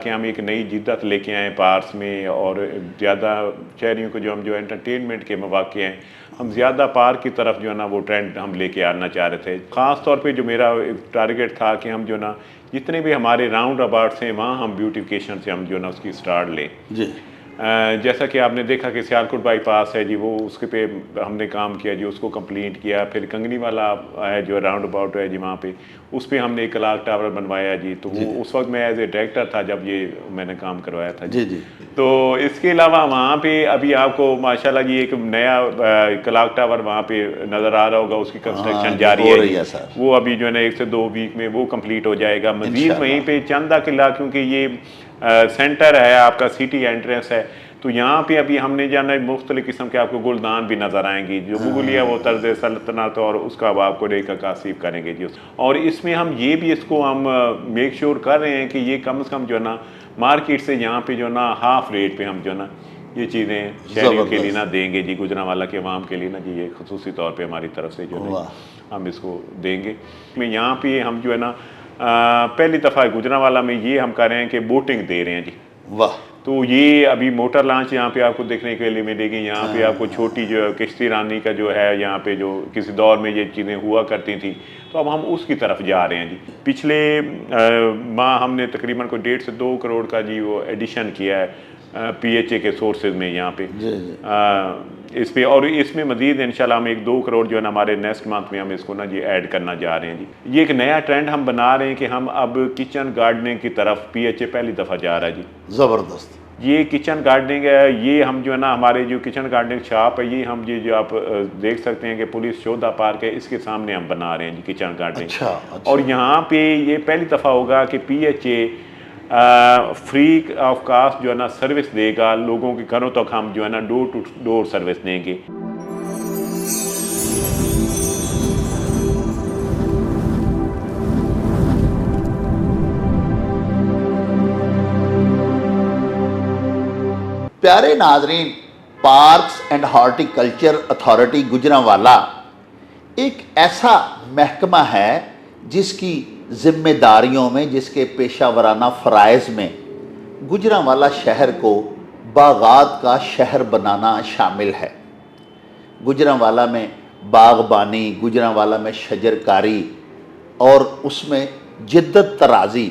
कि हम एक नई जिद्दत लेके आए पार्स में और ज़्यादा शहरियों को जो एंटरटेनमेंट के मौके हैं, हम ज़्यादा पार्क की तरफ जो है ना वो ट्रेंड हम लेके आना चाह रहे थे। ख़ास तौर पे जो मेरा टारगेट था कि हम जो ना जितने भी हमारे राउंड अबाउट्स हैं वहाँ हम ब्यूटिफिकेशन से हम जो ना उसकी स्टार्ट लें। जी जैसा कि आपने देखा कि सियालकोट बाईपास है जी, वो उसके पे हमने काम किया जी, उसको कंप्लीट किया। फिर कंगनी वाला है जो राउंड अबाउट है जी, वहाँ पे उस पर हमने एक क्लॉक टावर बनवाया जी। तो वो उस वक्त मैं एज ए डायरेक्टर था जब ये मैंने काम करवाया था जी। जी जी तो इसके अलावा वहाँ पे अभी आपको माशाल्लाह जी एक नया क्लॉक टावर वहाँ पे नज़र आ रहा होगा, उसकी कंस्ट्रक्शन जो जारी हो है रही जी। है सर, वो अभी जो है ना 1 से 2 वीक में वो कंप्लीट हो जाएगा। मज़ीद वहीं इंशाल्लाह। पे चंदा किला, क्योंकि ये सेंटर है आपका, सिटी एंट्रेंस है, तो यहाँ पे अभी हमने जाना मुख्तलिफ़ किस्म के आपको गुलदान भी नज़र आएंगी। जो मुगलिया वो तर्ज सल्तनत और उसका अब आपको एक अकासीब करेंगे जी। और इसमें हम ये भी इसको हम मेक श्योर कर रहे हैं कि ये कम से कम जो है ना मार्केट से यहाँ पे जो है ना हाफ रेट पे हम जो है ना ये चीज़ें शहरियों के लिए ना देंगे जी, गुजरांवाला के अवाम के लिए ना जी, ये खसूसी तौर पे हमारी तरफ से जो है हम इसको देंगे। मैं यहाँ पे हम जो है ना पहली दफ़ा गुजरांवाला में ये हम कर रहे हैं कि बोटिंग दे रहे हैं जी। वाह। तो ये अभी मोटर लॉन्च यहाँ पे आपको देखने के लिए मिलेगी। यहाँ पे आपको छोटी जो किश्ती रानी का जो है यहाँ पे जो किसी दौर में ये चीज़ें हुआ करती थी, तो अब हम उसकी तरफ जा रहे हैं जी। पिछले माह हमने तकरीबन को 1.5 से 2 करोड़ का जी वो एडिशन किया है PHA के सोर्सेज में यहाँ पे इस पे। और इसमें मजीद इंशाल्लाह हम 1-2 करोड़ जो है ना हमारे नेक्स्ट मंथ में हम इसको ना जी ऐड करना जा रहे हैं जी। ये एक नया ट्रेंड हम बना रहे हैं कि हम अब किचन गार्डनिंग की तरफ PHA पहली दफ़ा जा रहा है जी। ज़बरदस्त। ये किचन गार्डनिंग है, ये हम जो है ना हमारे जो किचन गार्डनिंग शॉप है, ये हम ये जो आप देख सकते हैं कि पुलिस शोधा पार्क है, इसके सामने हम बना रहे हैं जी किचन गार्डनिंग। अच्छा। और यहाँ पे ये पहली दफ़ा होगा कि PHA फ्री ऑफ कास्ट जो है ना सर्विस देगा लोगों के घरों तक। हम जो है ना डोर टू डोर सर्विस देंगे। प्यारे नाजरीन, parks and horticulture authority Gujranwala एक ऐसा महकमा है जिसकी जिम्मेदारियों में, जिसके पेशा वराना फ़राइज़ में गुजरांवाला शहर को बागात का शहर बनाना शामिल है। गुजरांवाला में बागबानी, गुजरांवाला में शजरकारी और उसमें जिद्दत तराजी,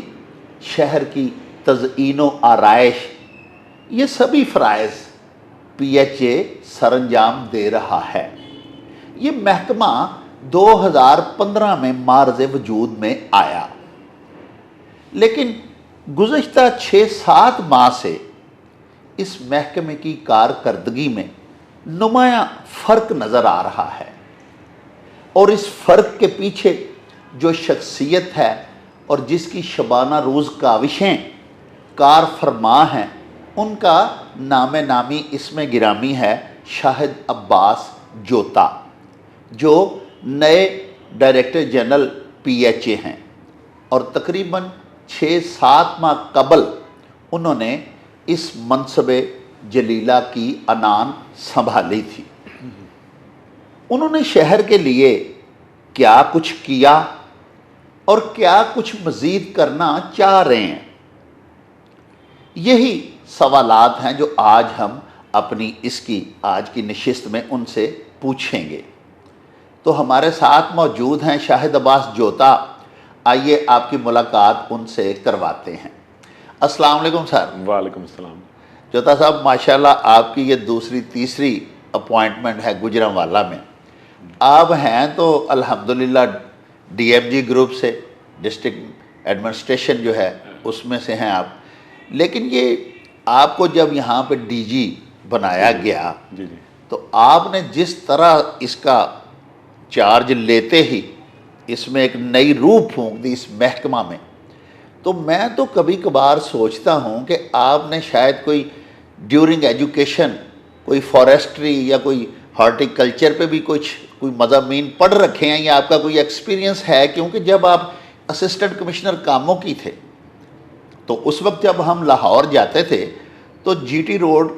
शहर की तज़ईनो आराइश, ये सभी फ़राइज़ PHA सरंजाम दे रहा है। ये महकमा 2015 में मार्ज़ वजूद में आया, लेकिन गुज़श्ता 6-7 माह से इस महकमे की कारकर्दगी में नुमाया फ़र्क नज़र आ रहा है। और इस फ़र्क के पीछे जो शख्सियत है और जिसकी शबाना रोज़ काविशें कार फरमा हैं, उनका नामे नामी इसमें गिरामी है शाहिद अब्बास जोता, जो नए डायरेक्टर जनरल PHA हैं। और तकरीबन 6-7 माह कबल उन्होंने इस मनसबे जलीला की अनान संभाली थी। उन्होंने शहर के लिए क्या कुछ किया और क्या कुछ मज़ीद करना चाह रहे हैं, यही सवालात हैं जो आज हम अपनी इसकी आज की नशिस्त में उनसे पूछेंगे। तो हमारे साथ मौजूद हैं शाहिद अब्बास जोता। आइए आपकी मुलाकात उनसे करवाते हैं। अस्सलाम वालेकुम सर। वालेकुम अस्सलाम। जोता साहब, माशाल्लाह आपकी ये दूसरी तीसरी अपॉइंटमेंट है गुजरांवाला में। आप हैं तो अल्हम्दुलिल्लाह DMG ग्रुप से, डिस्ट्रिक्ट एडमिनिस्ट्रेशन जो है उसमें से हैं आप, लेकिन ये आपको जब यहाँ पे DG बनाया गया जी, तो आपने जिस तरह इसका चार्ज लेते ही इसमें एक नई रूह फूंक दी इस महकमा में, तो मैं तो कभी कभार सोचता हूँ कि आपने शायद कोई ड्यूरिंग एजुकेशन कोई फॉरेस्ट्री या कोई हॉर्टिकल्चर पे भी कोई मज़ामीन पढ़ रखे हैं या आपका कोई एक्सपीरियंस है। क्योंकि जब आप असिस्टेंट कमिश्नर कामों की थे तो उस वक्त जब हम लाहौर जाते थे तो GT रोड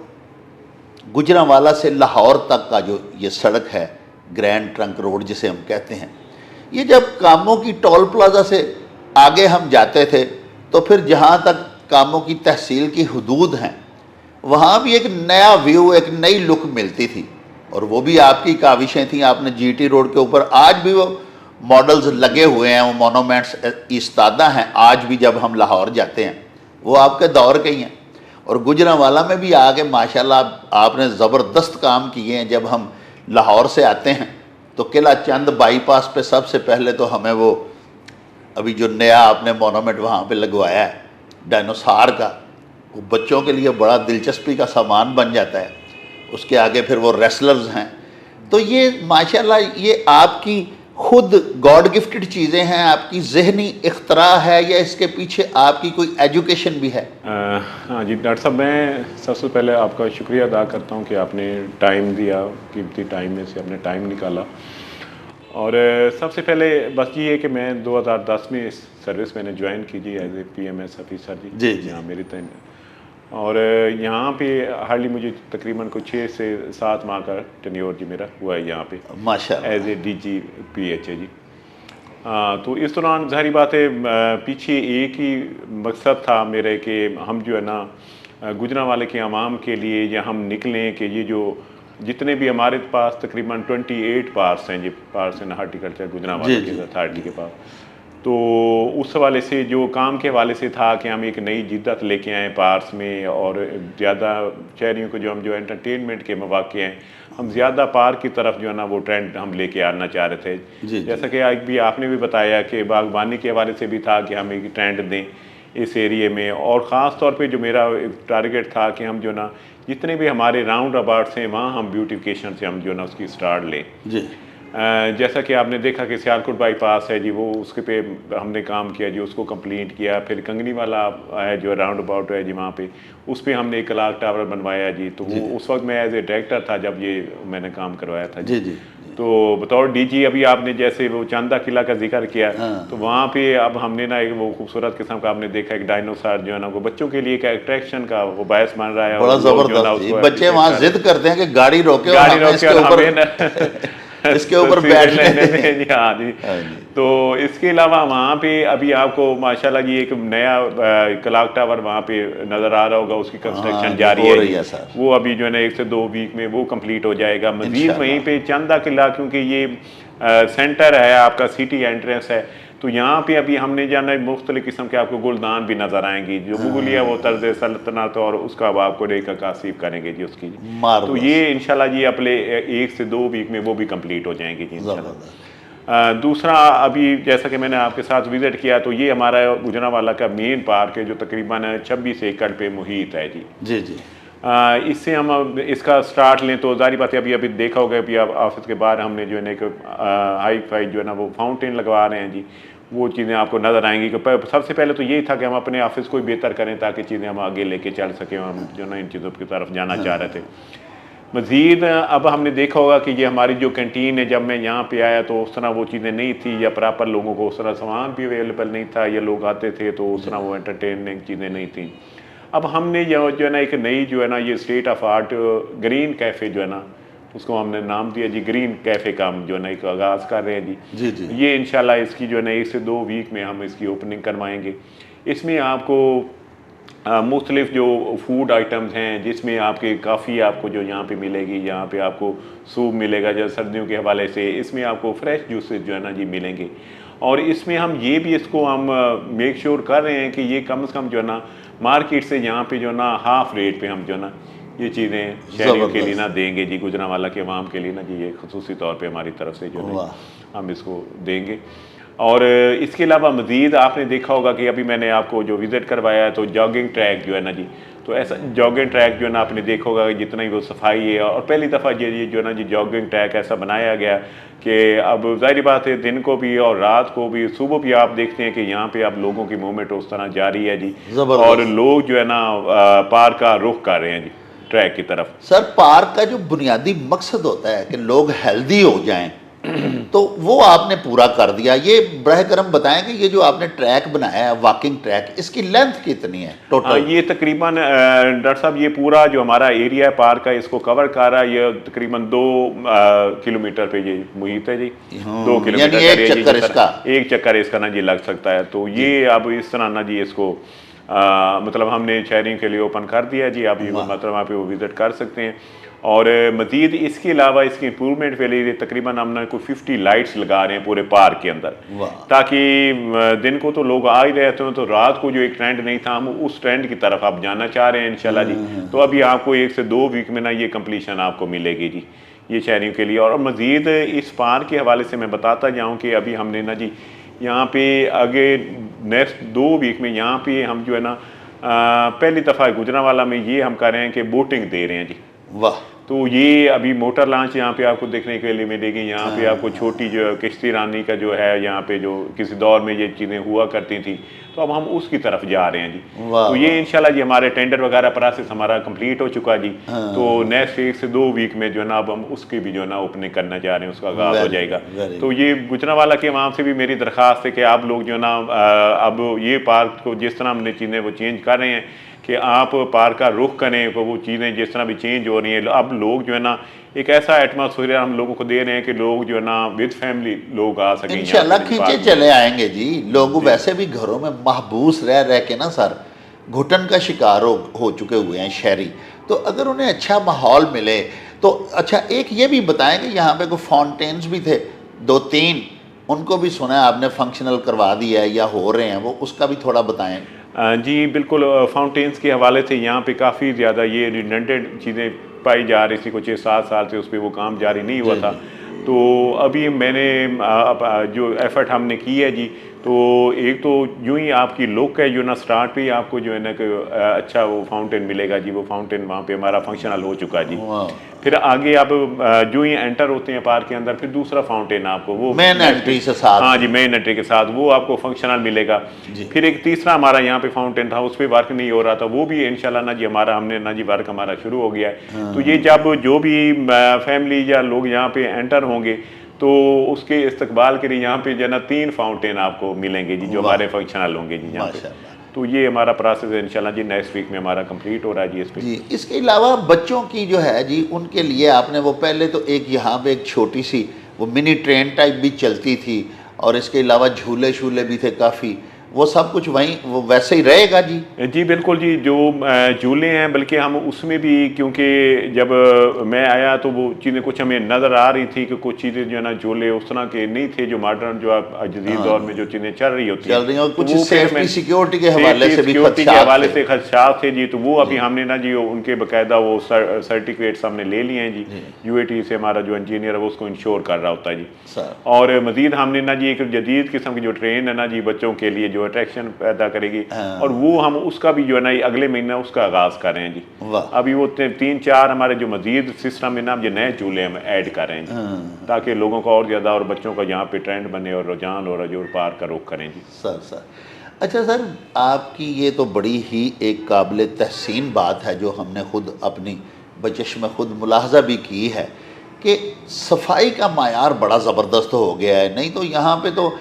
गुजरांवाला से लाहौर तक का जो ये सड़क है, ग्रैंड ट्रंक रोड जिसे हम कहते हैं, ये जब कामों की टोल प्लाजा से आगे हम जाते थे तो फिर जहाँ तक कामों की तहसील की हदूद हैं, वहाँ भी एक नया व्यू, एक नई लुक मिलती थी। और वो भी आपकी काविशें थी। आपने जीटी रोड के ऊपर आज भी वो मॉडल्स लगे हुए हैं, वो मोनूमेंट्स इस्तादा हैं। आज भी जब हम लाहौर जाते हैं वो आपके दौर के ही हैं। और गुजरांवाला में भी आके माशाल्लाह आपने ज़बरदस्त काम किए हैं। जब हम लाहौर से आते हैं तो किला चंद बाईपास पे सबसे पहले तो हमें वो अभी जो नया आपने मोनूमेंट वहाँ पे लगवाया है डायनासोर का, वो बच्चों के लिए बड़ा दिलचस्पी का सामान बन जाता है। उसके आगे फिर वो रेसलर्स हैं। तो ये माशाल्लाह ये आपकी खुद गॉड गिफ्टेड चीज़ें हैं, आपकी जहनी इख्तरा है, या इसके पीछे आपकी कोई एजुकेशन भी है? हाँ जी डॉक्टर साहब, मैं सबसे पहले आपका शुक्रिया अदा करता हूँ कि आपने टाइम दिया, कीमती टाइम में से आपने टाइम निकाला। और सबसे पहले बस ये है कि मैं 2010 में इस सर्विस मैंने ज्वाइन की जी एज ए PMS ऑफिसर जी यहाँ मेरी तय। और यहाँ पे हार्डली मुझे तकरीबन कुछ 6 से 7 माह का टेन्योर जी मेरा हुआ है यहाँ पे माशाल्लाह एज ए DG PH जी। तो इस दौरान ज़ाहिरी बात है पीछे एक ही मकसद था मेरे कि हम जो है ना गुजरांवाले के अवाम के लिए या हम निकलें कि ये जो जितने भी हमारे पास तकरीबन 28 पार्ट्स हैं जी, पार्ट्स इन हार्टिकल्चर गुजरांवाले के अथॉरिटी के पास। तो उस हवाले से जो काम के हवाले से था कि हम एक नई जिद्दत लेके आए पार्स में, और ज़्यादा शहरियों को जो हम जो एंटरटेनमेंट के मौके हैं हम ज़्यादा पार्क की तरफ जो है ना वो ट्रेंड हम लेके आना चाह रहे थे। जैसा कि आज भी आपने भी बताया कि बागबानी के हवाले से भी था कि हम एक ट्रेंड दें इस एरिए में। और ख़ास तौर पे जो मेरा टारगेट था कि हम जो ना जितने भी हमारे राउंड अबाउट्स हैं वहाँ हम ब्यूटिफिकेशन से हम जो ना उसकी स्टार्ट लें जी। जैसा कि आपने देखा कि सियालकोट बाईपास है जी, वो उसके पे हमने काम किया जी, उसको कंप्लीट किया। फिर कंगनी वाला है जो राउंड अबाउट है जी, वहाँ पे उस पर हमने एक क्लॉक टावर बनवाया जी। तो वो उस वक्त मैं एज ए डायरेक्टर था जब ये मैंने काम करवाया था जी। तो बतौर DG अभी आपने जैसे वो चांदा किला का जिक्र किया, तो वहाँ पे अब हमने ना एक वो खूबसूरत किस्म का आपने देखा एक डायनासोर जो है ना वो बच्चों के लिए एक अट्रैक्शन का वो बायस बन रहा है। बड़ा जबरदस्त, बच्चे वहाँ जिद करते हैं कि गाड़ी रोके इसके ऊपर बैठ लेने जी। हाँ जी। तो इसके अलावा वहाँ पे अभी आपको माशाल्लाह जी एक नया क्लॉक टावर वहाँ पे नज़र आ रहा होगा, उसकी कंस्ट्रक्शन जारी है वो अभी जो है ना 1 से 2 वीक में वो कंप्लीट हो जाएगा। मजीद वहीं पे चांदा किला, क्योंकि ये सेंटर है आपका, सिटी एंट्रेंस है, तो यहाँ पे अभी हमने जाना मुख्तलिफ किस्म के आपको गुलदान भी नज़र आएंगी। जो बुगुलिया वो तर्ज सल्तनत और उसका अब आपको रेखा कासिफ करेंगे जी उसकी। तो ये इंशाल्लाह जी अपने 1 से 2 वीक में वो भी कंप्लीट हो जाएंगी जी इंशाल्लाह। दूसरा अभी जैसा कि मैंने आपके साथ विज़िट किया, तो ये हमारा गुजरांवाला का मेन पार्क है जो तकरीबन 26 एकड़ पे मुहित है जी। इससे हम इसका स्टार्ट लें तो जारी बात है अभी देखा होगा अभी ऑफिस के बाहर हमने जो है ना एक हाई फाई जो है ना वो फाउंटेन लगवा रहे हैं जी। वो चीज़ें आपको नज़र आएंगी कि सबसे पहले तो यही था कि हम अपने ऑफिस को बेहतर करें ताकि चीज़ें हम आगे लेके चल सकें। हम जो ना इन चीज़ों की तरफ जाना चाह रहे थे। मज़ीद अब हमने देखा होगा कि ये हमारी जो कैंटीन है, जब मैं यहाँ पे आया तो उस तरह वो चीज़ें नहीं थी, या प्रॉपर लोगों को उस तरह सामान भी अवेलेबल नहीं था, या लोग आते थे तो उस तरह वो एंटरटेनमेंट चीज़ें नहीं थी। अब हमने जो है ना एक नई जो है ना ये state of art green cafe जो है ना उसको हमने नाम दिया जी, ग्रीन कैफ़े का हम जो है ना एक आगाज़ कर रहे हैं जी। ये इंशाल्लाह इसकी जो है ना 1 से 2 वीक में हम इसकी ओपनिंग करवाएंगे। इसमें आपको मुख्तलिफ जो फूड आइटम्स हैं जिसमें आपके काफ़ी आपको जो यहाँ पे मिलेगी, यहाँ पे आपको सूप मिलेगा जैसे सर्दियों के हवाले से, इसमें आपको फ्रेश जूसेस जो है ना जी मिलेंगे। और इसमें हम ये भी इसको हम मेक श्योर कर रहे हैं कि ये कम से कम जो है ना मार्केट से यहाँ पे जो ना हाफ रेट पे हम जो ना ये चीज़ें शहरियों के लिए ना देंगे जी, गुजरांवाला के अवाम के लिए ना जी, ये खसूसी तौर पे हमारी तरफ से जो है हम इसको देंगे। और इसके अलावा मज़ीद आपने देखा होगा कि अभी मैंने आपको जो विज़िट करवाया है तो जॉगिंग ट्रैक जो है ना जी, तो ऐसा जॉगिंग ट्रैक जो है ना आपने देखा होगा कि जितना ही वो सफाई है, और पहली दफ़ा ये जो है ना जी जॉगिंग ट्रैक ऐसा बनाया गया कि अब ज़ाहिर बात है दिन को भी और रात को भी, सुबह भी आप देखते हैं कि यहाँ पे अब लोगों की मूवमेंट उस तरह जारी है जी, और लोग जो है ना पार्क का रुख कर रहे हैं जी ट्रैक की तरफ। सर पार्क का जो बुनियादी मकसद होता है कि लोग हेल्दी हो जाएं, तो वो आपने पूरा कर दिया। ये बरह करम बताएं कि ये जो आपने ट्रैक बनाया है वॉकिंग ट्रैक, इसकी लेंथ कितनी है टोटल? ये तकरीबन डॉक्टर साहब ये पूरा जो हमारा एरिया है पार्क का इसको कवर कर रहा है, ये तकरीबन 2 किलोमीटर पे ये मुहित है जी। 2 किलोमीटर एक चक्कर इसका ना जी लग सकता है। तो ये अब इस तरह ना जी इसको मतलब हमने शहरियों के लिए ओपन कर दिया जी। आप ये मतलब वहाँ पे वो विज़िट कर सकते हैं। और मज़ीद इसके अलावा इसकी इम्प्रूवमेंट के लिए तकरीबन हमने कोई 50 लाइट्स लगा रहे हैं पूरे पार्क के अंदर, ताकि दिन को तो लोग आ ही रहते हैं, तो रात को जो एक ट्रेंड नहीं था हम उस ट्रेंड की तरफ आप जाना चाह रहे हैं इंशाल्लाह जी। तो अभी आपको 1 से 2 वीक में ना ये कंप्लीशन आपको मिलेगी जी, ये शहरियों के लिए। और मज़ीद इस पार्क के हवाले से मैं बताता जाऊँ कि अभी हमने ना जी यहाँ पे आगे नेक्स्ट 2 वीक में यहाँ पे हम जो है ना पहली दफ़ा गुजरांवाला में ये हम कर रहे हैं कि बोटिंग दे रहे हैं जी। वाह। तो ये अभी मोटर लॉन्च यहाँ पे आपको देखने के लिए मिलेगी। यहाँ पे आपको छोटी जो किश्ती रानी का जो है यहाँ पे जो किसी दौर में ये चीज़ें हुआ करती थी, तो अब हम उसकी तरफ जा रहे हैं जी। तो ये इंशाल्लाह जी हमारे टेंडर वगैरह प्रोसेस हमारा कंप्लीट हो चुका जी। तो नेक्स्ट 1 से 2 वीक में जो है ना अब हम उसकी भी जो है ना ओपनिंग करना चाह रहे हैं, उसका आगाज़ हो जाएगा। तो ये गुजरांवाला के वहाँ से भी मेरी दरख्वास्त है कि आप लोग जो है ना अब ये पार्क को जिस तरह हमने चीज़ें वो चेंज कर रहे हैं कि आप पार्क का रुख करें, वो चीज़ें जिस तरह भी चेंज हो रही हैं, अब लोग जो है ना एक ऐसा एटमॉस्फेयर हम लोगों को दे रहे हैं कि लोग जो है ना विद फैमिली लोग आ सकें। इंशाल्लाह खींचे चले आएंगे जी। लोग वैसे भी घरों में महबूस रह रह के ना सर घुटन का शिकार हो चुके हुए हैं शहरी। तो अगर उन्हें अच्छा माहौल मिले तो अच्छा। एक ये भी बताएं कि यहाँ पे कोई फाउंटेन्स भी थे 2-3, उनको भी सुना है आपने फंक्शनल करवा दिया है या हो रहे हैं वो, उसका भी थोड़ा बताएं। जी बिल्कुल। फाउंटेन्स के हवाले से यहाँ पे काफ़ी ज़्यादा ये रिडंडेंट चीज़ें पाई जा रही थी, कुछ 6-7 साल से उस पर वो काम जारी नहीं हुआ था। तो अभी मैंने जो एफर्ट हमने की है जी, तो एक तो यूं ही आपकी लुक है जो ना स्टार्ट पे ही आपको जो है ना कि अच्छा वो फाउंटेन मिलेगा जी। वो फाउंटेन वहाँ पे हमारा फंक्शनल हो चुका है जी। फिर आगे आप जो ही एंटर होते हैं पार्क के अंदर, फिर दूसरा फाउंटेन आपको वो मेन एंट्री से साथ, हाँ जी मेन एंट्री के साथ वो आपको फंक्शनल मिलेगा। फिर एक तीसरा हमारा यहाँ पे फाउंटेन था, उस पर वर्क नहीं हो रहा था, वो भी इंशाल्लाह ना जी हमारा हमने ना जी वर्क हमारा शुरू हो गया है। तो ये जब जो भी फैमिली या लोग यहाँ पे एंटर होंगे तो उसके इस्तकबाल के लिए यहाँ पे जो है ना 3 फाउंटेन आपको मिलेंगे जी, जो हमारे फंक्शनल होंगे जी यहाँ पे। तो ये हमारा प्रोसेस है इंशाल्लाह जी नेक्स्ट वीक में हमारा कंप्लीट हो रहा है जी इस पे जी। इसके अलावा बच्चों की जो है जी उनके लिए आपने वो पहले तो एक यहाँ पे एक छोटी सी वो मिनी ट्रेन टाइप भी चलती थी और इसके अलावा झूले शूले भी थे काफ़ी, वो सब कुछ वहीं वो वैसे ही रहेगा जी? जी बिल्कुल जी। जो झूले हैं बल्कि हम उसमें भी, क्योंकि जब मैं आया तो वो चीज़ें कुछ हमें नज़र आ रही थी कि कुछ चीज़ें जो है ना झूले उस तरह के नहीं थे जो मॉडर्न जो आप जदीद दौर में जो चीज़ें चल रही होती हैं और कुछ सेफ्टी सिक्योरिटी के हवाले से भी खदशात थे जी। तो वो अभी हमने ना जी उनके बाकायदा वो सर्टिफिकेट्स हमने ले लिए हैं जी। UAT से हमारा जो इंजीनियर है वो उसको इंश्योर कर रहा होता है जी। और मज़ीद हमने ना जी एक जदीद किस्म की जो ट्रेन है ना जी बच्चों के लिए जो अट्रैक्शन पैदा करेगी, और वो हम उसका भी जो है ना अगले महीने उसका आगाज कर रहे हैं जी। अभी वो 3-4 हमारे जो मजीद सिस्टम में ना जो नए झूले हम ऐड कर रहे हैं जी, ताकि लोगों का और ज़्यादा और बच्चों का यहाँ पे ट्रेंड बने और रुझान और जो पार का रुख करें जी। सर अच्छा सर, आपकी ये तो बड़ी ही एक काबिल तहसीन बात है जो हमने खुद अपनी बचश में खुद मुलाहजा भी की है कि सफाई का मायार बड़ा ज़बरदस्त हो गया है। नहीं तो यहाँ पे तो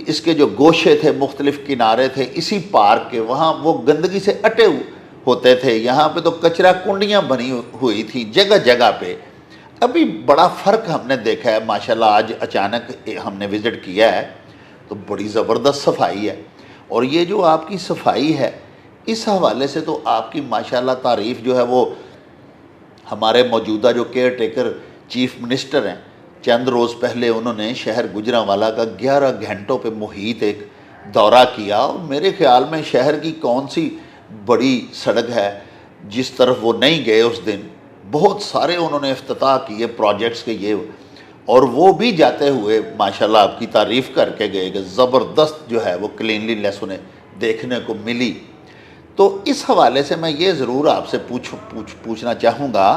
इसके जो गोशे थे, मुख्तलिफ किनारे थे इसी पार्क के, वहाँ वो गंदगी से अटे होते थे। यहाँ पे तो कचरा कुंडियाँ बनी हुई थी जगह जगह पे। अभी बड़ा फ़र्क हमने देखा है माशाल्लाह। आज अचानक हमने विज़िट किया है तो बड़ी ज़बरदस्त सफाई है। और ये जो आपकी सफाई है इस हवाले से तो आपकी माशाल्लाह तारीफ़ जो है वो हमारे मौजूदा जो केयर टेकर चीफ मिनिस्टर हैं, चंद रोज़ पहले उन्होंने शहर गुजरांवाला का 11 घंटों पे मुहित एक दौरा किया। और मेरे ख़्याल में शहर की कौन सी बड़ी सड़क है जिस तरफ वो नहीं गए उस दिन। बहुत सारे उन्होंने इफ्तिताह किए प्रोजेक्ट्स के ये, और वो भी जाते हुए माशाल्लाह आपकी तारीफ़ करके गए कि ज़बरदस्त जो है वो क्लीनलीनेस उन्हें देखने को मिली। तो इस हवाले से मैं ये ज़रूर आपसे पूछना चाहूँगा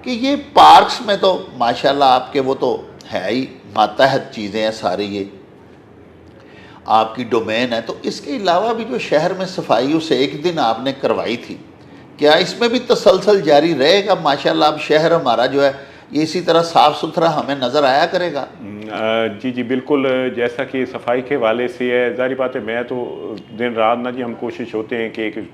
कि ये पार्क्स में तो माशाल्लाह आपके वो तो है ही मातहत चीज़ें हैं सारी, ये आपकी डोमेन है। तो इसके अलावा भी जो शहर में सफाई उस एक दिन आपने करवाई थी, क्या इसमें भी तसलसल जारी रहेगा? माशाल्लाह अब शहर हमारा जो है ये इसी तरह साफ़ सुथरा हमें नज़र आया करेगा। जी बिल्कुल। जैसा कि सफाई के हवाले से है, जारी बात है मैं तो दिन रात ना जी हम कोशिश होते हैं कि एक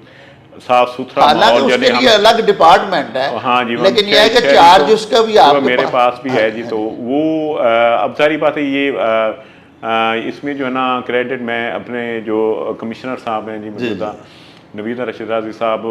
साफ सुथरा माहौल, उसके लिए अलग डिपार्टमेंट है। हाँ जी, लेकिन यह है कि चार्ज उसका भी आपके मेरे पास भी है जी। तो वो अब सारी बात है ये इसमें जो है ना क्रेडिट मैं अपने जो कमिश्नर साहब हैं जी मौजूदा, नवीद रशीद राजी साहब,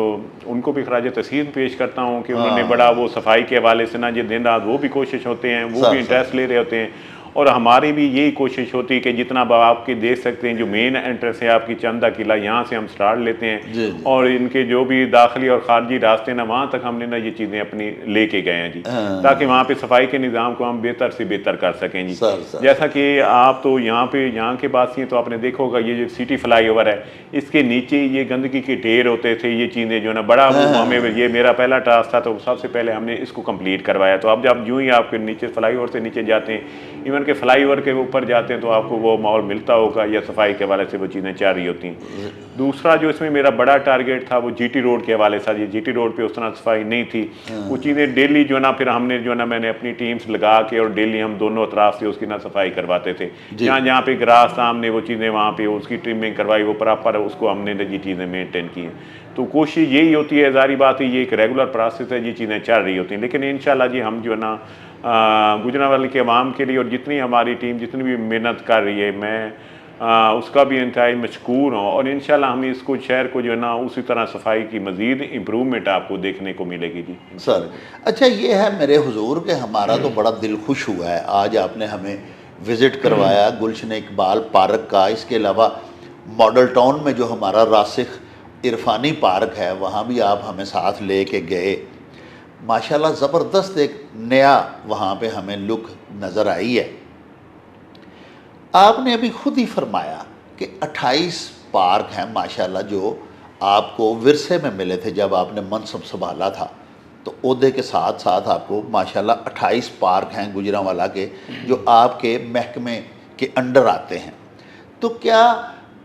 उनको भी खराज तहसीन पेश करता हूँ कि उन्होंने बड़ा वो सफाई के हवाले से ना, ये दिन रात वो भी कोशिश होते हैं, वो भी इंटरेस्ट ले रहे होते हैं। और हमारी भी यही कोशिश होती है कि जितना आपके देख सकते हैं जो मेन एंट्रेंस है आपकी चंदा किला, यहाँ से हम स्टार्ट लेते हैं और इनके जो भी दाखिली और खारजी रास्ते ना, वहाँ तक हमने ना ये चीज़ें अपनी लेके गए हैं जी, ताकि वहाँ पे सफाई के निज़ाम को हम बेहतर से बेहतर कर सकें जी। जैसा कि आप तो यहाँ के बासी हैं, तो आपने देखा होगा ये जो सिटी फ्लाईओवर है, इसके नीचे ये गंदगी के ढेर होते थे, ये चीज़ें जो ना बड़ा हमें, ये मेरा पहला टास्क था, तो सबसे पहले हमने इसको कंप्लीट करवाया। तो अब जब यूँ ही आपके नीचे फ्लाईओवर से नीचे जाते हैं, इवन के फ्लाईओवर के ऊपर जाते हैं, तो आपको वो माहौल मिलता होगा या सफाई के हवाले से वो चीज़ें चाह रही होती हैं। दूसरा जो इसमें मेरा बड़ा टारगेट था वो जीटी रोड के हवाले से, ये जीटी रोड पे उस तरह सफाई नहीं थी, वो चीज़ें डेली जो ना, फिर हमने जो ना, मैंने अपनी टीम्स लगा के और डेली हम दोनों अतराफ से उसकी ना सफाई करवाते थे। जहाँ जहाँ पे ग्रास सामने वो चीज़ें, वहाँ पे उसकी ट्रिमिंग करवाई, वो प्रॉपर उसको हमने ये चीज़ें मेनटेन की हैं। तो कोशिश यही होती है, जारी बात है, ये एक रेगुलर प्रोसेस है, ये चीज़ें चल रही होती हैं। लेकिन इंशाल्लाह जी हम जो है ना गुजरांवाला के अवाम के लिए, और जितनी हमारी टीम जितनी भी मेहनत कर रही है, मैं उसका भी इंतहाई मशकूर हूँ। और इंशाल्लाह हम इसको शहर को जो है ना उसी तरह सफाई की मज़ीद इम्प्रूवमेंट आपको देखने को मिलेगी जी। सर अच्छा, ये है मेरे हुजूर के हमारा तो बड़ा दिल खुश हुआ है, आज आपने हमें विज़िट करवाया गुलशन इकबाल पार्क का। इसके अलावा मॉडल टाउन में जो हमारा रासिख इरफानी पार्क है, वहाँ भी आप हमें साथ ले के गए। माशाल्लाह ज़बरदस्त एक नया वहाँ पे हमें लुक नज़र आई है। आपने अभी खुद ही फरमाया कि 28 पार्क हैं माशाल्लाह, जो आपको विरसे में मिले थे जब आपने मनसब संभाला था, तो ओहदे के साथ साथ आपको माशाल्लाह 28 पार्क हैं गुजरांवाला के जो आपके महकमे के अंडर आते हैं। तो क्या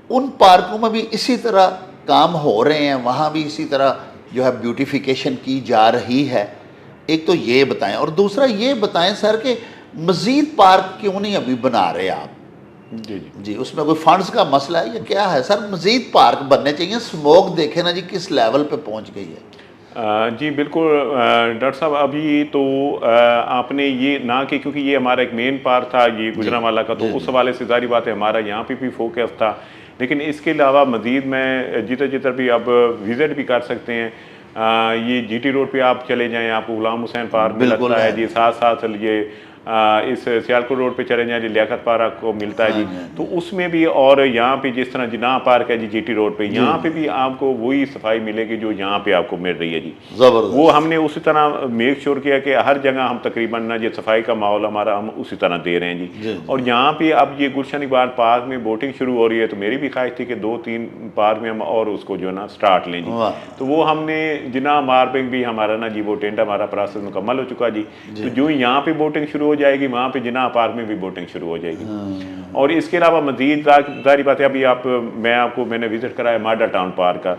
उन पार्कों में भी इसी तरह काम हो रहे हैं, वहाँ भी इसी तरह जो है ब्यूटिफिकेशन की जा रही है? एक तो ये बताएं, और दूसरा ये बताएं सर कि मज़ीद पार्क क्यों नहीं अभी बना रहे आप? जी, उसमें कोई फंड्स का मसला है या क्या है सर? मज़ीद पार्क बनने चाहिए। स्मोक देखे ना जी किस लेवल पे पहुंच गई है। जी बिल्कुल डॉक्टर साहब, अभी तो आपने ये ना कि क्योंकि ये हमारा एक मेन पार्क था ये गुजरांवाला का, तो उस हवाले से जारी बात है हमारा यहाँ पे भी फोकस था। लेकिन इसके अलावा मज़ीद मैं जिधर भी आप विज़िट भी कर सकते हैं, ये जीटी रोड पे आप चले जाएं, आपको गुलाम हुसैन पार्क में लगता है जी, साथ साथ ये इस सियालकोट रोड पे चले जाएं जी, लियाकत पार्क को मिलता है जी, तो उसमें भी, और यहाँ पे जिस तरह जिना पार्क है जी जीटी रोड पे, यहाँ पे भी आपको वही सफाई मिलेगी जो यहाँ पे आपको मिल रही है जी। वो हमने उसी तरह मेक श्योर किया कि हर जगह हम तकरीबन ना ये सफाई का माहौल हमारा हम उसी तरह दे रहे हैं जी। और यहाँ पे अब ये गुलशन इकबाल पार्क में बोटिंग शुरू हो रही है, तो मेरी भी ख्वाहिश थी कि 2-3 पार्क में हम और उसको जो है ना स्टार्ट लें जी। तो वो हमने जिना मार्बिंग भी हमारा ना जी, वो टेंट हमारा प्रोसेस मुकम्मल हो चुका जी। तो जो यहाँ पे बोटिंग शुरू हो जाएगी, वहाँ पे जिना पार्क में भी बोटिंग शुरू हो जाएगी। और इसके अलावा मज़ीद जारी बात है, अभी मैंने विजिट कराया मॉडल टाउन पार्क का,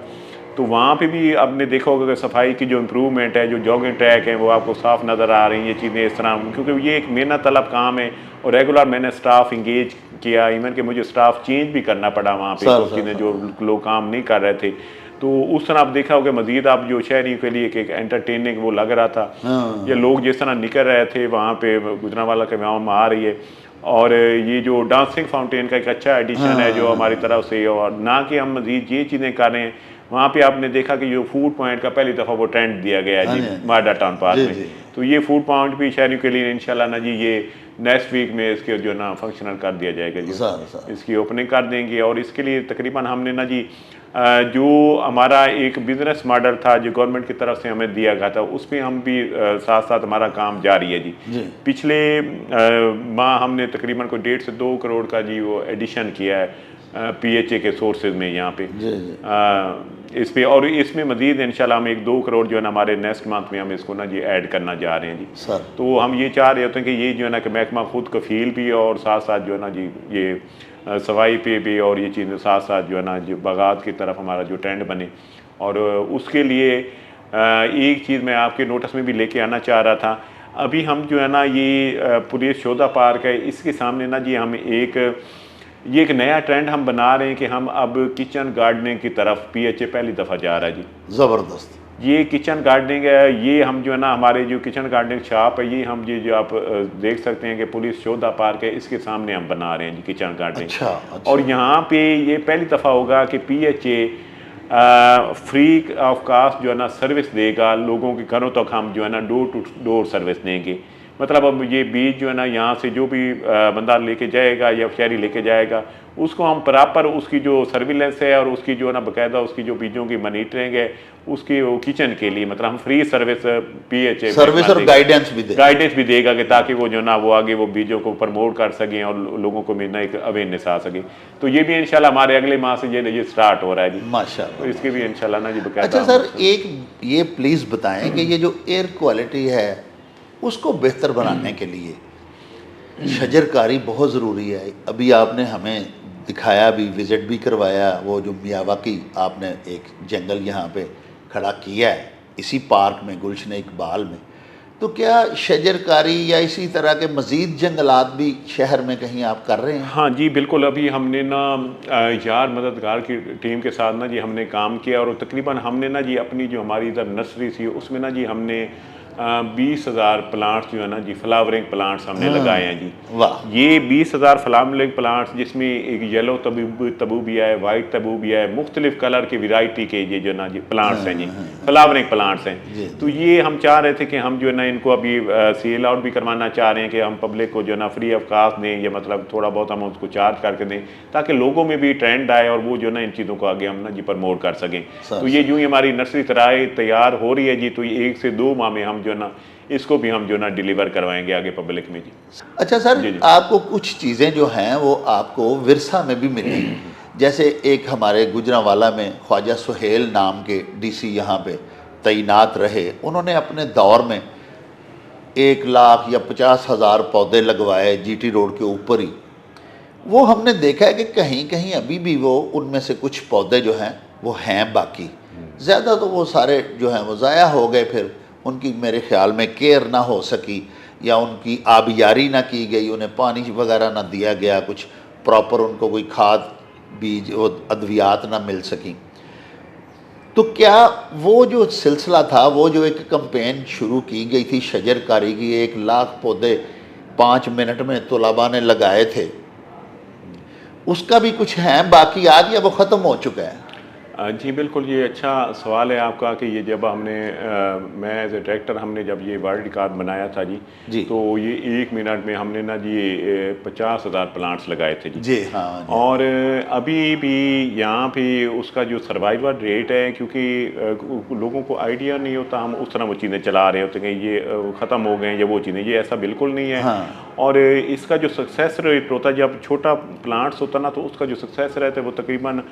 तो वहाँ पे भी आपने देखा होगा कि सफाई की जो इम्प्रूवमेंट है, जो जॉगिंग ट्रैक है, वो आपको साफ नज़र आ रही हैं। ये चीज़ें इस तरह, क्योंकि ये एक मेहनत तलब काम है और रेगुलर मैंने स्टाफ इंगेज किया, इवन कि मुझे स्टाफ चेंज भी करना पड़ा वहाँ पे, तो चीज़ें जो लोग काम नहीं कर रहे थे, तो उस तरह आप देखा होगा मज़ीद आप जो शहरियों के लिए एक एंटरटेनिंग वो लग रहा था। ये लोग जिस तरह निकल रहे थे वहाँ पे, गुजरांवाला के गाँव में आ रही है, और ये जो डांसिंग फाउंटेन का एक अच्छा एडिशन है जो हमारी तरफ से, और ना कि हम मज़ीद ये चीज़ें कर रहे हैं। वहाँ पे आपने देखा कि जो फूड पॉइंट का पहली दफ़ा वो ट्रेंड दिया गया है जी मॉडल टाउन पार्क में, तो ये फूड पॉइंट भी शहरियों के लिए इंशाल्लाह ना जी, ये नेक्स्ट वीक में इसके जो ना फंक्शनल कर दिया जाएगा जी, इसकी ओपनिंग कर देंगे। और इसके लिए तकरीबन हमने ना जी जो हमारा एक बिज़नेस मॉडल था जो गवर्नमेंट की तरफ से हमें दिया गया था, उसमें हम भी साथ साथ हमारा काम जारी है जी। पिछले माह हमने तकरीबन को 1.5 से 2 करोड़ का जी वो एडिशन किया है PHA के सोर्सेज में यहाँ पे इस पे, और इसमें मज़ीद इंशाल्लाह हम 1-2 करोड़ जो है ना हमारे नेक्स्ट मंथ में हम इसको ना जी ऐड करना जा रहे हैं जी सर। तो हम ये चाह रहे होते हैं कि ये जो है ना कि महकमा खुद कफ़ील भी, और साथ साथ जो है ना जी ये सफाई पे भी, और ये चीज़ें साथ साथ जो है ना जो बागात की तरफ हमारा जो ट्रेंड बने। और उसके लिए एक चीज़ मैं आपके नोटिस में भी लेके आना चाह रहा था, अभी हम जो है ना ये पुलिस शोधा पार्क है, इसके सामने ना जी हम ये एक नया ट्रेंड हम बना रहे हैं कि हम अब किचन गार्डनिंग की तरफ PHA पहली दफ़ा जा रहा है जी। ज़बरदस्त। ये किचन गार्डनिंग है, ये हम जो है ना हमारे जो किचन गार्डनिंग शॉप है, ये हम ये जो आप देख सकते हैं कि पुलिस शोधा पार्क है, इसके सामने हम बना रहे हैं जी किचन गार्डनिंग। अच्छा। और यहाँ पे ये पहली दफ़ा होगा कि PHA फ्री ऑफ कास्ट जो है ना सर्विस देगा, लोगों के घरों तक हम जो है ना डोर टू डोर सर्विस देंगे। मतलब अब ये बीज जो है ना यहाँ से जो भी बंदा लेके जाएगा या शहरी लेके जाएगा, उसको हम प्रॉपर उसकी जो सर्विलेंस है और उसकी जो है ना बाकायदा उसकी जो बीजों की मॉनिटरिंग है उसकी वो किचन के लिए मतलब हम फ्री सर्विस PHA सर्विस और गाइडेंस भी देगा कि ताकि वो जो ना वो आगे वो बीजों को प्रमोट कर सकें और लोगों को में ना एक अवेयरनेस आ सके। तो ये भी इंशाल्लाह हमारे अगले माह से ये स्टार्ट हो रहा है जी माशाल्लाह। तो इसके भी इंशाल्लाह ना जी बाकायदा। अच्छा सर, एक ये प्लीज़ बताएं कि ये जो एयर क्वालिटी है उसको बेहतर बनाने के लिए शजरकारी बहुत ज़रूरी है। अभी आपने हमें दिखाया भी, विज़िट भी करवाया, वो जो मियावाकी आपने एक जंगल यहाँ पे खड़ा किया है इसी पार्क में, गुलशन इकबाल में, तो क्या शजरकारी या इसी तरह के मज़ीद जंगलात भी शहर में कहीं आप कर रहे हैं? हाँ जी बिल्कुल, अभी हमने ना यार मददगार की टीम के साथ ना जी हमने काम किया और तकरीबन हमने ना जी अपनी जो हमारी इधर नर्सरी थी उसमें ना जी हमने 20,000 प्लांट्स जो है ना जी फ्लावरिंग प्लांट्स हमने लगाए हैं जी। वाह। ये 20,000 फ्लावरिंग प्लांट्स जिसमें एक येलो तबूबिया है, वाइट तबूबिया है, मुख्तलिफ कलर की वैरायटी के ये जो ना जी प्लांट्स हैं जी, फ्लावरिंग प्लांट्स हैं। तो ये हम चाह रहे थे कि हम जो है ना इनको अभी सेल आउट भी करवाना चाह रहे हैं कि हम पब्लिक को जो है ना फ्री ऑफ कास्ट दें या मतलब थोड़ा बहुत हम उसको चार्ज करके दें ताकि लोगों में भी ट्रेंड आए और वो जो है ना इन चीज़ों को आगे हम ना जी प्रमोट कर सकें। तो ये यूँ ही हमारी नर्सरी तैयार हो रही है जी, तो ये 1 से 2 माह में हम जो है ना इसको भी हम जो ना डिलीवर करवाएंगे आगे पब्लिक में जी। अच्छा सर, आपको कुछ चीज़ें जो हैं वो आपको विरसा में भी मिली, जैसे एक हमारे गुजरांवाला में ख्वाजा सुहेल नाम के DC यहाँ पे तैनात रहे, उन्होंने अपने दौर में 1 लाख या 50,000 पौधे लगवाए GT रोड के ऊपर ही। वो हमने देखा है कि कहीं कहीं अभी भी वो उनमें से कुछ पौधे जो हैं वो हैं बाकी, ज़्यादा तो वो सारे जो हैं वो ज़ाया हो गए, फिर उनकी मेरे ख्याल में केयर ना हो सकी या उनकी आबियारी ना की गई, उन्हें पानी वगैरह ना दिया गया, कुछ प्रॉपर उनको कोई खाद बीज वो अद्वियात ना मिल सकी। तो क्या वो जो सिलसिला था, वो जो एक कैंपेन शुरू की गई थी शजरकारी की, 1 लाख पौधे 5 मिनट में तलबा ने लगाए थे, उसका भी कुछ है बाकी आज या वो ख़त्म हो चुका है? जी बिल्कुल, ये अच्छा सवाल है आपका कि ये जब हमने मैं एज ए डायरेक्टर हमने जब ये वर्ल्ड रिकॉर्ड बनाया था जी, तो ये 1 मिनट में हमने ना जी 50,000 प्लांट्स लगाए थे जी। हाँ जी। और अभी भी यहाँ पे उसका जो सर्वाइवल रेट है, क्योंकि लोगों को आइडिया नहीं होता, हम उस तरह वो चीज़ें चला रहे होते हैं ये ख़त्म हो गए या वो चीज़ें, ये ऐसा बिल्कुल नहीं है। हाँ। और इसका जो सक्सेस रेट होता है जब छोटा प्लांट्स होता ना, तो उसका जो सक्सेस रहता है वो तकरीबन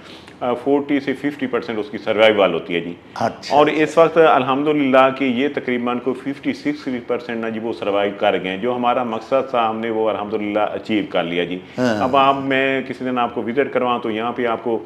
40 से 50% उसकी सर्वाइवल होती है जी। अच्छा। और इस वक्त अल्हम्दुलिल्लाह कि ये तकरीबन को 50-60% ना जी वो सर्वाइव कर गए हैं। जो हमारा मकसद था हमने वो अल्हम्दुलिल्लाह अचीव कर लिया जी। अब आप मैं किसी दिन आपको विजिट करवाऊँ तो यहाँ पे आपको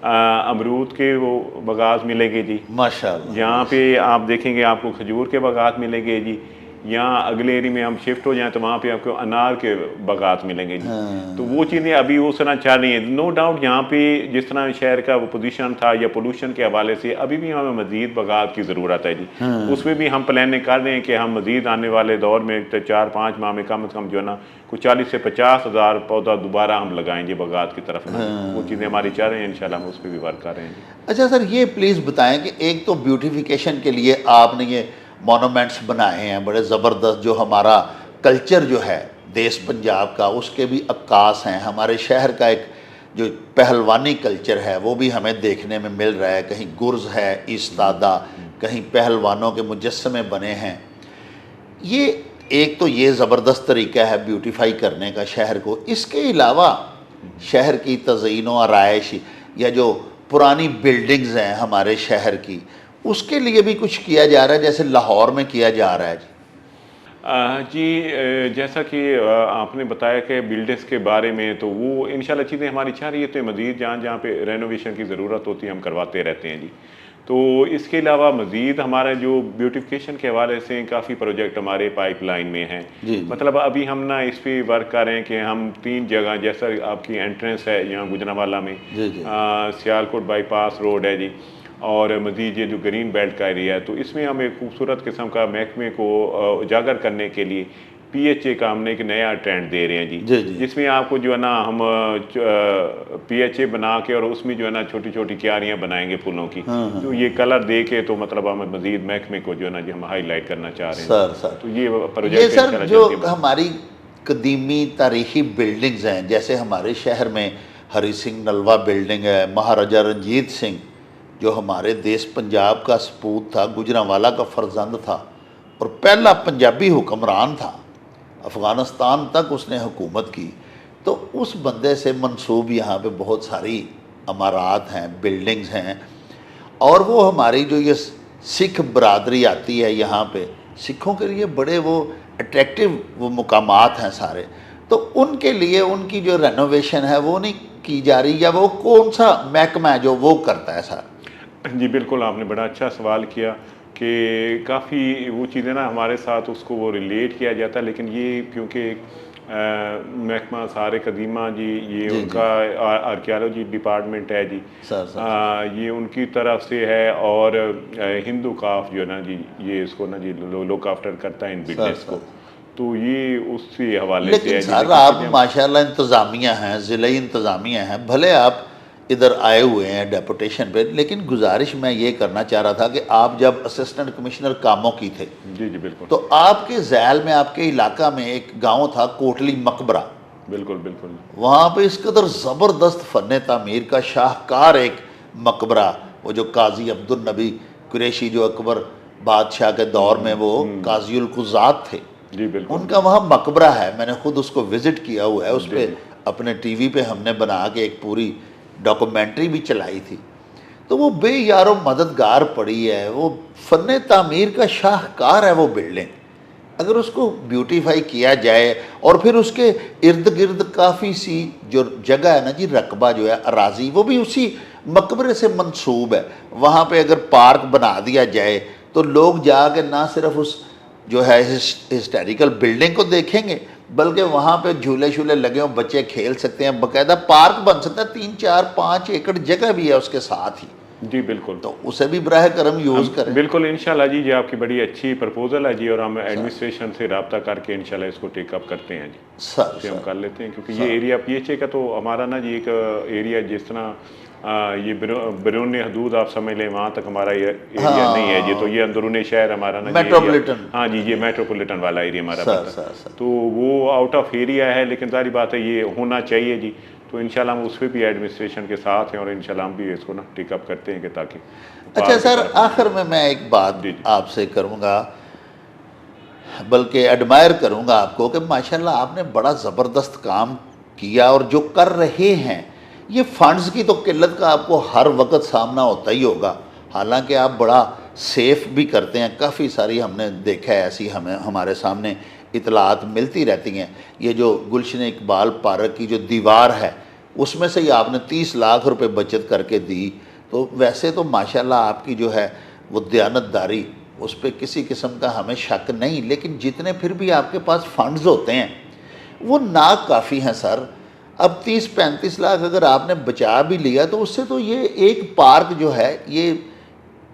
अमरूद के वो बागात मिलेंगे जी, माशाल्लाह। यहाँ पे आप देखेंगे आपको खजूर के बागात मिलेंगे जी। यहाँ अगले एरिया में हम शिफ्ट हो जाएं तो वहाँ पे आपको अनार के बागात मिलेंगे जी। तो वो चीज़ें अभी उस तरह चल रही हैं। नो डाउट यहाँ पे जिस तरह शहर का वो पोजीशन था या पोल्यूशन के हवाले से अभी भी हमें मज़ीद बागात की ज़रूरत है जी। उसमें भी हम प्लानिंग कर रहे हैं कि हम मज़ीद आने वाले दौर में 4-5 माह में कम से कम जो है ना कुछ 40 से 50,000 पौधा दोबारा हम लगाएंगे बागात की तरफ में। वो चीज़ें हमारी चाह रहे हैं, इंशाल्लाह हम उस पर भी वर्क कर रहे हैं। अच्छा सर, ये प्लीज़ बताएं कि एक तो ब्यूटिफिकेशन के लिए आपने ये मोनूमेंट्स बनाए हैं बड़े ज़बरदस्त, जो हमारा कल्चर जो है देश पंजाब का उसके भी अक्कास हैं, हमारे शहर का एक जो पहलवानी कल्चर है वो भी हमें देखने में मिल रहा है, कहीं गुर्ज है इस्तादा, कहीं पहलवानों के मुजस्समे बने हैं। ये एक तो ये ज़बरदस्त तरीका है ब्यूटीफाई करने का शहर को। इसके अलावा शहर की तज़यीन व आराइश या जो पुरानी बिल्डिंग्स हैं हमारे शहर की, उसके लिए भी कुछ किया जा रहा है, जैसे लाहौर में किया जा रहा है जी। जैसा कि आपने बताया कि बिल्डिंग्स के बारे में, तो वो इंशाल्लाह चीज़ें हमारी चाह रही है तो मज़ीद जहाँ जहाँ पे रेनोवेशन की ज़रूरत होती है हम करवाते रहते हैं जी। तो इसके अलावा मज़ीद हमारा जो ब्यूटिफिकेशन के हवाले से काफ़ी प्रोजेक्ट हमारे पाइपलाइन में हैं। मतलब अभी हम ना इस पर वर्क कर रहे हैं कि हम 3 जगह, जैसा आपकी एंट्रेंस है यहाँ गुजरांवाला में, सियालकोट बाईपास रोड है जी, और मज़ीद ये जो ग्रीन बेल्ट का एरिया है, तो इसमें हम एक खूबसूरत किस्म का महकमे को उजागर करने के लिए PHA का हमने एक नया ट्रेंड दे रहे हैं जी, जी, जी। जिसमें आपको जो है ना हम PHA बना के और उसमें जो है ना छोटी छोटी क्यारियाँ बनाएंगे फूलों की, तो ये कलर दे के तो मतलब हम मजीद महकमे को जो है ना जी हम हाईलाइट करना चाह रहे हैं। सर तो ये ये प्रोजेक्ट सर इंशाल्लाह जो जल्दी हमारी कदीमी तारीखी बिल्डिंग्स हैं, जैसे हमारे शहर में हरी सिंह नलवा बिल्डिंग है, महाराजा रंजीत सिंह जो हमारे देश पंजाब का सपूत था, गुजरांवाला का फर्जंद था और पहला पंजाबी हुक्मरान था, अफ़गानिस्तान तक उसने हुकूमत की, तो उस बंदे से मंसूब यहाँ पे बहुत सारी अमारात हैं, बिल्डिंग्स हैं। और वो हमारी जो ये सिख बरादरी आती है यहाँ पे, सिखों के लिए बड़े वो अट्रैक्टिव वो मुकामात हैं सारे, तो उनके लिए उनकी जो रेनोवेशन है वो नहीं की जा रही, या वो कौन सा महकमा है जो वो करता है सर? जी बिल्कुल, आपने बड़ा अच्छा सवाल किया कि काफ़ी वो चीज़ें ना हमारे साथ उसको वो रिलेट किया जाता है, लेकिन ये क्योंकि महकमा सारे कदीमा जी, ये जी, उनका आर्कियोलॉजी डिपार्टमेंट है जी, सर ये उनकी तरफ से है। और हिंदू काफ जो है ना जी, ये इसको ना जी लुक आफ्टर करता है इन बिजनेस को, तो ये उसी हवाले से लेकिन है जी। सर लेकिन आप चलिए हम- माशाल्लाह इंतज़ामिया हैं, ज़िले इंतज़ामिया हैं, भले आप इधर आए हुए हैं डेपुटेशन पे, लेकिन गुजारिश मैं ये करना चाह रहा था कि आप जब असिस्टेंट कमिश्नर कामों की थे, जी जी बिल्कुल तो आपके ज़ैल में आपके इलाका में एक गांव था कोटली मकबरा, बिल्कुल बिल्कुल वहाँ पे इस कदर ज़बरदस्त फ़न तामीर का शाहकार एक मकबरा, वो जो काजी अब्दुल नबी कुरैशी जो अकबर बादशाह के दौर में वो काजी उल कुज़ात थे, जी बिल्कुल उनका वहाँ मकबरा है। मैंने खुद उसको विज़िट किया हुआ है, उस जी, पर अपने टीवी पे हमने बना के एक पूरी डॉक्यूमेंट्री भी चलाई थी। तो वो बेयारो मददगार पड़ी है, वो फ़न तामीर का शाहकार है वो बिल्डिंग। अगर उसको ब्यूटीफाई किया जाए और फिर उसके इर्द गिर्द काफ़ी सी जो जगह है ना जी, रकबा जो है अराजी, वो भी उसी मकबरे से मंसूब है, वहाँ पे अगर पार्क बना दिया जाए तो लोग जाके ना सिर्फ उस जो है हिस्टोरिकल बिल्डिंग को देखेंगे, बल्कि वहाँ पे झूले शूले लगे हों, बच्चे खेल सकते हैं, बाकायदा पार्क बन सकता है, 3-4-5 एकड़ जगह भी है उसके साथ ही, जी बिल्कुल। तो उसे भी बराह करम यूज़ करें। बिल्कुल इंशाल्लाह जी, ये आपकी बड़ी अच्छी प्रपोजल है जी, और हम एडमिनिस्ट्रेशन से रब्ता करके इंशाल्लाह इसको टेकअप करते हैं जी, सर से हम कर लेते हैं, क्योंकि सर। ये एरिया PHA का तो हमारा ना जी एक एरिया जिस तरह ये बैरून हदूद आप समझ लें, वहाँ तक हमारा ये एरिया नहीं है जी, तो ये अंदरूनी शहर हमारा ना जी एरिया- मेट्रोपॉलिटन। हाँ जी, ये मेट्रोपॉलिटन वाला एरिया हमारा सर पड़ता है। सर सर तो वो आउट ऑफ एरिया है, लेकिन सारी बात है ये होना चाहिए जी, तो इंशाल्लाह हम उस पर भी एडमिनिस्ट्रेशन के साथ हैं और इंशाल्लाह हम भी इसको ना टेकअप करते हैं कि ताकि अच्छा पार्क की सर, तरफ- आखिर में मैं एक बात जी, जी। आपसे करूँगा, बल्कि एडमायर करूँगा आपको कि माशाल्लाह आपने बड़ा ज़बरदस्त काम किया, और जो कर रहे हैं ये फंड्स की तो किल्लत का आपको हर वक्त सामना होता ही होगा, हालांकि आप बड़ा सेफ भी करते हैं, काफ़ी सारी हमने देखा है ऐसी, हमें हमारे सामने इतलात मिलती रहती हैं। ये जो गुलशन इकबाल पार्क की जो दीवार है उसमें से ही आपने 30 लाख रुपए बचत करके दी, तो वैसे तो माशाल्लाह आपकी जो है वो दयानतदारी, उस पर किसी किस्म का हमें शक नहीं, लेकिन जितने फिर भी आपके पास फंड्स होते हैं वो नाकाफ़ी हैं सर। अब 30-35 लाख अगर आपने बचा भी लिया तो उससे तो ये एक पार्क जो है ये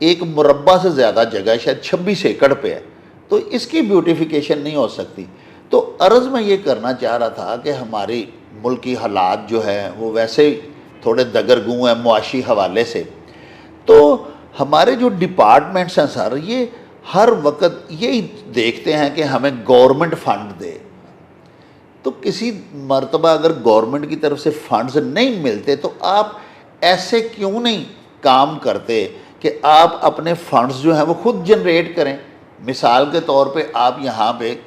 एक मुरब्बा से ज़्यादा जगह शायद 26 एकड़ पे है, तो इसकी ब्यूटिफिकेशन नहीं हो सकती। तो अर्ज़ में ये करना चाह रहा था कि हमारी मुल्क की हालात जो है वो वैसे ही थोड़े दगरगूं हैं मुआशी हवाले से, तो हमारे जो डिपार्टमेंट्स हैं सर ये हर वक्त यही देखते हैं कि हमें गवर्नमेंट फ़ंड दे, तो किसी मर्तबा अगर गवर्नमेंट की तरफ से फंड्स नहीं मिलते तो आप ऐसे क्यों नहीं काम करते कि आप अपने फंड्स जो हैं वो खुद जनरेट करें? मिसाल के तौर पे आप यहाँ पे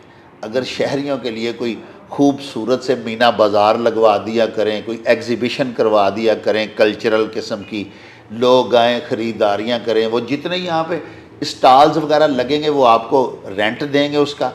अगर शहरियों के लिए कोई खूबसूरत से मीना बाज़ार लगवा दिया करें, कोई एग्ज़िबिशन करवा दिया करें कल्चरल किस्म की, लोग आएँ ख़रीदारियाँ करें, वो जितने यहाँ पे स्टॉल्स वगैरह लगेंगे वो आपको रेंट देंगे उसका।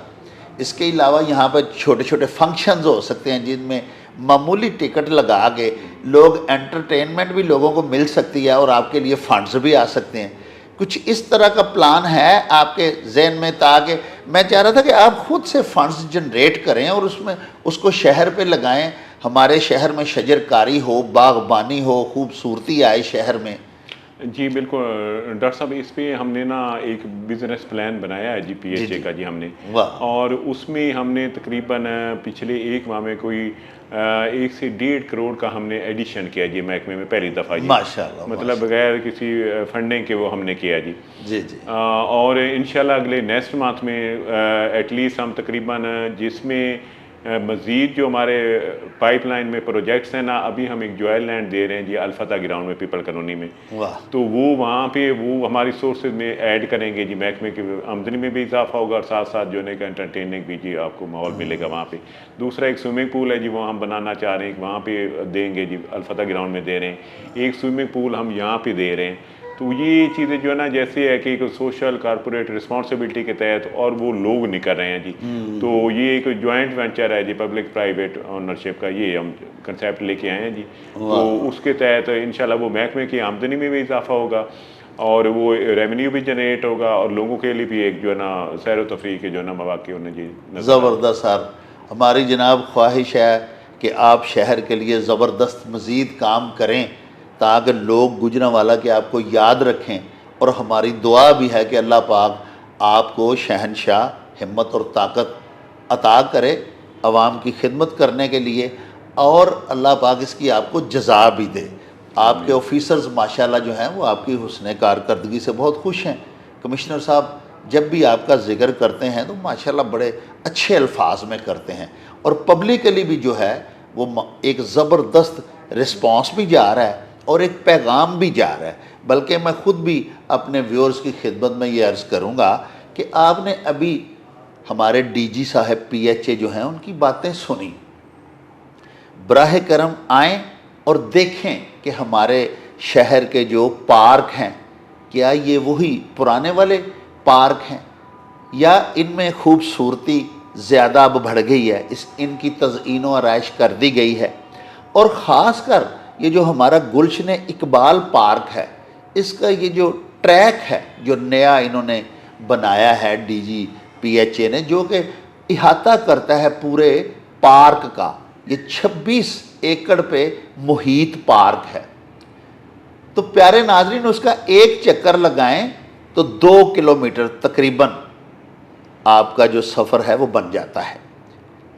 इसके अलावा यहाँ पर छोटे छोटे फंक्शंस हो सकते हैं जिनमें मामूली टिकट लगा के लोग एंटरटेनमेंट भी लोगों को मिल सकती है और आपके लिए फंड्स भी आ सकते हैं। कुछ इस तरह का प्लान है आपके जहन में, ताकि मैं चाह रहा था कि आप खुद से फंड्स जनरेट करें और उसमें उसको शहर पे लगाएं, हमारे शहर में शजरकारी हो, बागबानी हो, खूबसूरती आए शहर में। जी बिल्कुल डॉक्टर साहब, इस पे हमने ना एक बिजनेस प्लान बनाया है जी जी पीएचए जी। का जी हमने। वाह। और उसमें हमने तकरीबन पिछले एक माह में कोई 1 से 1.5 करोड़ का हमने एडिशन किया जी महकमे में पहली दफ़ा जी। माशाल्लाह मतलब माशाल्लाह। बगैर किसी फंडिंग के वो हमने किया जी। जी जी। और इंशाल्लाह अगले नेक्स्ट मंथ में एटलीस्ट हम तकरीबन जिसमें मज़ीद जो हमारे पाइपलाइन में प्रोजेक्ट्स हैं ना, अभी हम एक जॉयल लैंड दे रहे हैं जी अलफता ग्राउंड में पीपल कॉलोनी में। वाह। तो वो वहाँ पे वो हमारी सोर्सेज में ऐड करेंगे जी, महकमे की आमदनी में भी इजाफा होगा और साथ साथ जो है का एंटरटेनिंग भी जी आपको माहौल मिलेगा वहाँ पे। दूसरा एक स्विमिंग पूल है जी, वो हम बनाना चाह रहे हैं कि वहाँ पे देंगे जी, अलफता ग्राउंड में दे रहे हैं। एक स्विमिंग पूल हम यहाँ पे दे रहे हैं। तो ये चीज़ें जो है ना, जैसे है कि एक सोशल कॉरपोरेट रिस्पॉन्सिबिलिटी के तहत और वो लोग निकल रहे हैं जी। तो ये एक जॉइंट वेंचर है जी, पब्लिक प्राइवेट ओनरशिप का, ये हम कंसेप्ट लेके आए हैं जी। तो वाह। उसके तहत इंशाल्लाह वो महकमे की आमदनी में भी इजाफा होगा और वो रेवेन्यू भी जनरेट होगा और लोगों के लिए भी एक जो है ना सैर व तफरीह के जो है ना मौक़े उन्हें जी नज़र आएंगे। ज़बरदस्त सर। हमारी जनाब ख्वाहिश है कि आप शहर के लिए ज़बरदस्त मज़ीद काम करें ताकि लोग गुजरांवाला के आपको याद रखें, और हमारी दुआ भी है कि अल्लाह पाक आपको शहनशाह हिम्मत और ताकत अता करे आवाम की खिदमत करने के लिए, और अल्लाह पाक इसकी आपको जज़ा भी दे। आपके ऑफिसर्स माशाल्लाह जो हैं वो आपकी हुस्न कारकर्दगी से बहुत खुश हैं। कमिश्नर साहब जब भी आपका ज़िक्र करते हैं तो माशाल्लाह बड़े अच्छे अल्फाज में करते हैं, और पब्लिकली भी जो है वो एक ज़बरदस्त रिस्पॉन्स भी जा रहा है और एक पैगाम भी जा रहा है। बल्कि मैं ख़ुद भी अपने व्यूअर्स की खिदमत में ये अर्ज़ करूँगा कि आपने अभी हमारे डीजी साहब पीएचए जो हैं उनकी बातें सुनी। बराह करम आएँ और देखें कि हमारे शहर के जो पार्क हैं, क्या ये वही पुराने वाले पार्क हैं या इनमें खूबसूरती ज़्यादा अब बढ़ गई है, इनकी तज़ईन व आराइश कर दी गई है। और ख़ास कर ये जो हमारा गुलशन इकबाल पार्क है, इसका ये जो ट्रैक है जो नया इन्होंने बनाया है डीजी पीएचए ने, जो कि इहाता करता है पूरे पार्क का, ये 26 एकड़ पे मुहीत पार्क है। तो प्यारे नाज़रीन, उसका एक चक्कर लगाएं तो 2 किलोमीटर तकरीबन आपका जो सफ़र है वो बन जाता है।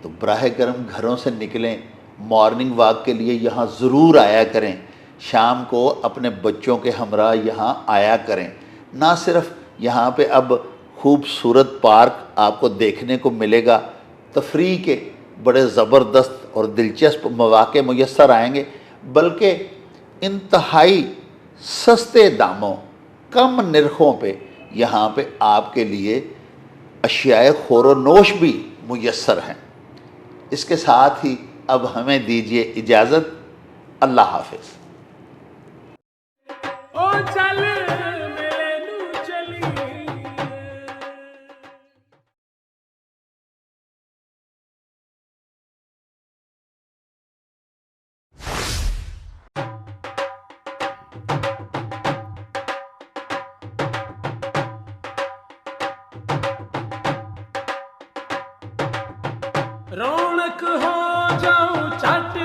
तो बराह करम घरों से निकलें, मॉर्निंग वॉक के लिए यहाँ ज़रूर आया करें, शाम को अपने बच्चों के हमरा यहाँ आया करें। ना सिर्फ यहाँ पे अब खूबसूरत पार्क आपको देखने को मिलेगा, तफरीह के बड़े ज़बरदस्त और दिलचस्प मौक़े मुयस्सर आएंगे, बल्कि इंतहाई सस्ते दामों, कम निरखों पे यहाँ पे आपके लिए अशियाए ख़ोर-ओ-नोश भी मुयस्सर हैं। इसके साथ ही अब हमें दीजिए इजाज़त। अल्लाह हाफ़िज़। रौनक हो जाऊं चट